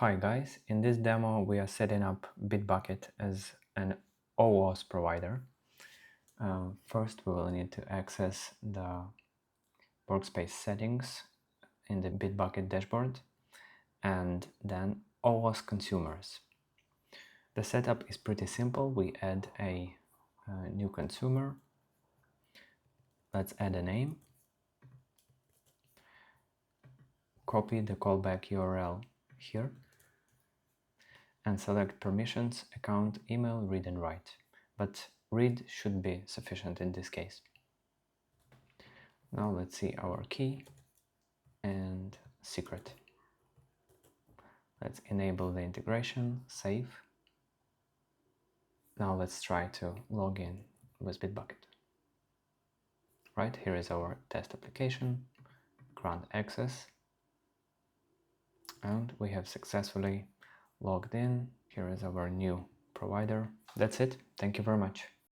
Hi guys, in this demo we are setting up Bitbucket as an OAuth provider. First we will need to access the workspace settings in the Bitbucket dashboard and then OAuth consumers. The setup is pretty simple. We add a new consumer. Let's add a name. Copy the callback URL here and select permissions, account, email, read and write. But read should be sufficient in this case. Now let's see our key and secret. Let's enable the integration, save. Now let's try to log in with Bitbucket. Right, here is our test application, grant access, and we have successfully logged in. Here is our new provider. That's it. Thank you very much.